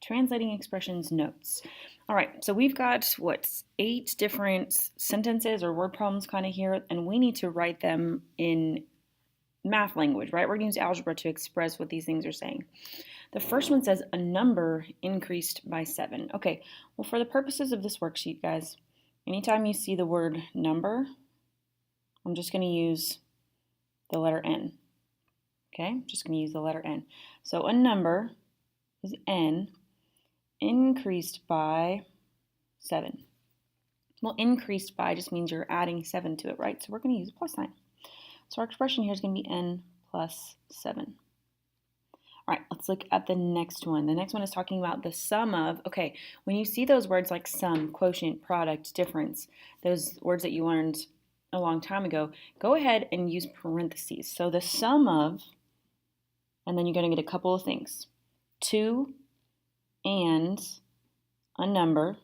Translating expressions notes. All right, so we've got what, 8 different sentences or word problems kind of here, and we need to write them in math language, right? We're going to use algebra to express what these things are saying. The first one says a number increased by 7. Okay, well, for the purposes of this worksheet, guys, anytime you see the word number, I'm just going to use the letter N. Okay, I'm just going to use the letter N. So a number is N increased by 7. Well, increased by just means you're adding 7 to it, right? So we're going to use a plus sign. So our expression here is going to be N plus 7. All right, let's look at the next one. The next one is talking about the sum of, okay, when you see those words like sum, quotient, product, difference, those words that you learned a long time ago, go ahead and use parentheses. So the sum of, and then you're going to get a couple of things. 2 and a number,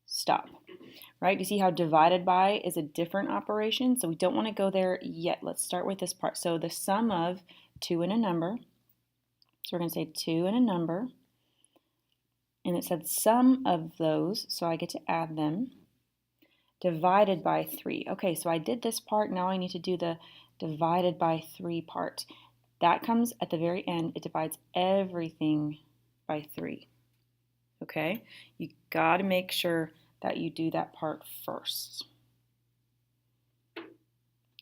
stop. Right? You see how divided by is a different operation? So we don't want to go there yet. Let's start with this part. So the sum of 2 and a number. So we're going to say 2 and a number. And it said sum of those, so I get to add them. Divided by 3. Okay, so I did this part. Now I need to do the divided by 3 part. That comes at the very end. It divides everything by 3. Okay? You got to make sure that you do that part first.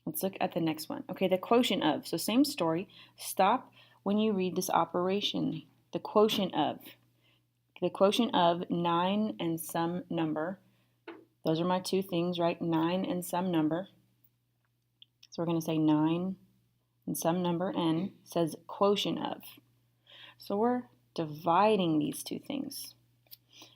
Let's look at the next one. Okay, the quotient of. So same story. Stop when you read this operation. The quotient of. The quotient of 9 and some number. Those are my two things, right? 9 and some number. So we're going to say 9 and some number n says quotient of. So we're dividing these two things.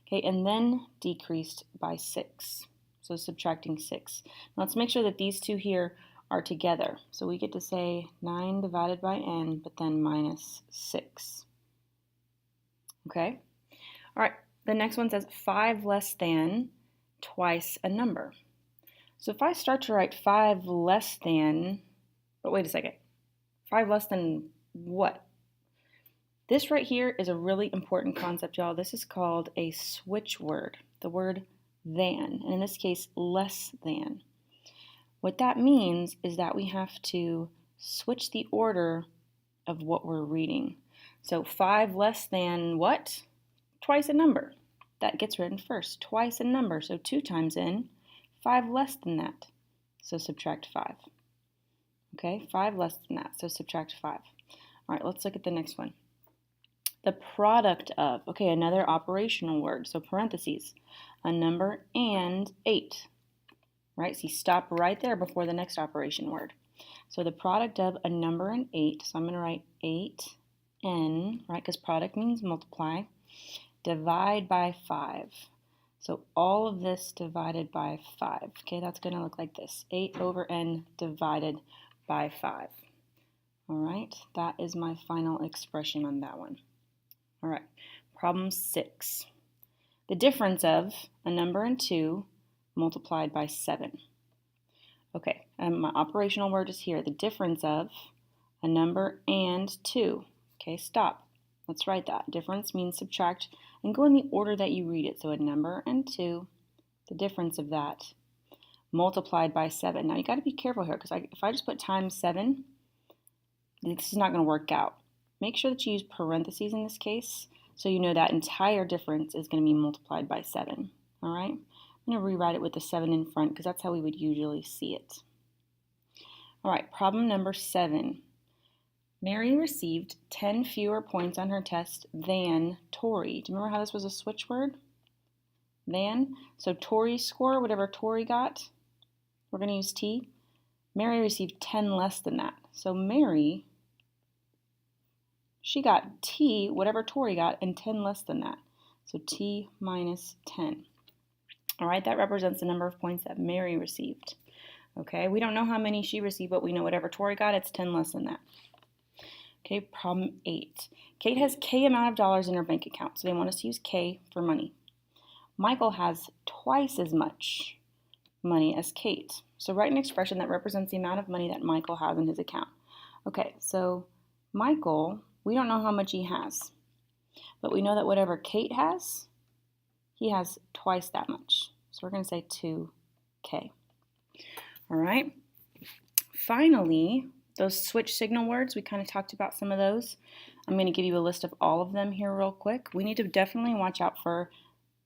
Okay, and then decreased by 6. So subtracting 6. Now let's make sure that these two here are together. So we get to say 9 divided by n, but then minus 6. Okay? All right, the next one says 5 less than twice a number. So if I start to write 5 less than, but wait a second. 5 less than what? This right here is a really important concept, y'all. This is called a switch word, the word than, and in this case, less than. What that means is that we have to switch the order of what we're reading. So 5 less than what? Twice a number. That gets written first. Twice a number, so 2 times n. 5 less than that, so subtract 5. Okay, 5 less than that, so subtract 5. All right, let's look at the next one. The product of, okay, another operational word, so parentheses, a number and 8, right? So you stop right there before the next operation word. So the product of a number and 8, so I'm going to write 8n, right, because product means multiply, divide by 5. So all of this divided by 5, okay, that's going to look like this, 8 over n divided by 5. All right, that is my final expression on that one. All right, problem 6. The difference of a number and 2 multiplied by 7. Okay, and my operational word is here. The difference of a number and 2. Okay, stop. Let's write that. Difference means subtract and go in the order that you read it. So a number and 2, the difference of that, multiplied by 7. Now you got to be careful here because if I just put times 7, this is not going to work out. Make sure that you use parentheses in this case so you know that entire difference is going to be multiplied by 7. All right? I'm going to rewrite it with the 7 in front because that's how we would usually see it. All right, problem number 7. Mary received 10 fewer points on her test than Tori. Do you remember how this was a switch word? Than. So Tori's score, whatever Tori got, we're going to use T. Mary received 10 less than that. So Mary, she got T, whatever Tori got, and 10 less than that. So T minus 10. All right, that represents the number of points that Mary received. Okay, we don't know how many she received, but we know whatever Tori got, it's 10 less than that. Okay, problem 8. Kate has K amount of dollars in her bank account, so they want us to use K for money. Michael has twice as much money as Kate. So write an expression that represents the amount of money that Michael has in his account. Okay, so Michael, we don't know how much he has. But we know that whatever Kate has, he has twice that much. So we're going to say 2K. All right. Finally, those switch signal words, we kind of talked about some of those. I'm going to give you a list of all of them here real quick. We need to definitely watch out for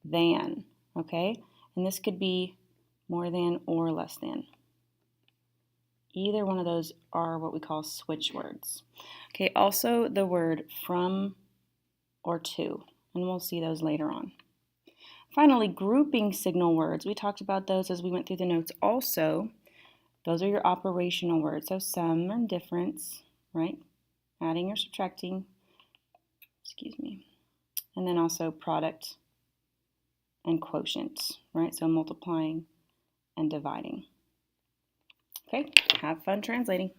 than, okay? And this could be more than or less than. Either one of those are what we call switch words. Okay, also the word from or to, and we'll see those later on. Finally, grouping signal words. We talked about those as we went through the notes also. Those are your operational words. So sum and difference, right? Adding or subtracting, and then also product and quotient, right? So multiplying and dividing. Okay, have fun translating.